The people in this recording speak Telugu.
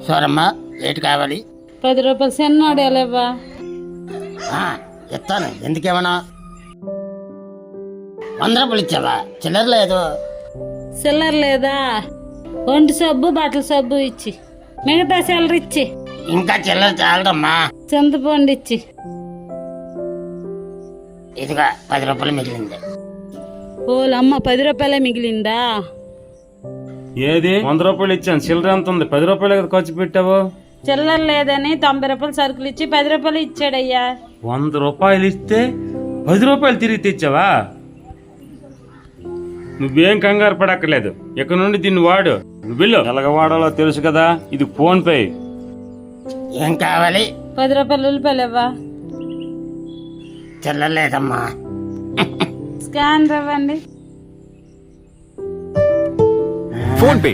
సోరమ్మా ఏటి కావాలి? 10 రూపాయలు సెన్నోడేలేవా? ఇస్తాను, ఎందుకేమన్నా? 100 రూపాయలు ఇచ్చావా? చిల్లర లేదు. చిల్లర లేదా? ఒంటి సబ్బు బట్టల సబ్బు ఇచ్చి, మిగతా చిల్లర ఇచ్చి. ఇంకా చిల్లర చాలదమ్మా. చింతపండు ఇచ్చి. ఇదిగా 10 రూపాయలు మిగిలింది. ఓలమ్మ 10 రూపాయలే మిగిలిందా? ఏది 100 రూపాయలు ఇచ్చాను, చిల్లర ఎంత ఉంది? 10 రూపాయలు కదా ఖర్చు పెట్టావు. చిల్లర లేదని 90 రూపాయలు సరుకులు ఇచ్చి 10 రూపాయలు ఇచ్చాడయ్యా. 100 రూపాయలు ఇస్తే 10 రూపాయలు తిరిగి తెచ్చావా? నువ్వేం కంగారు పడక్కర్లేదు, ఇక్కడ నుండి దీన్ని వాడు. నువ్వు వెళ్ళు. ఎలాగ వాడాలో తెలుసు కదా, ఇది ఫోన్ పే. ఏం కావాలి? 10 రూపాయలు ఉల్లిపాయలేవా? చిల్లర లేదమ్మా. స్కాన్ ఇవ్వండి. Phone pay.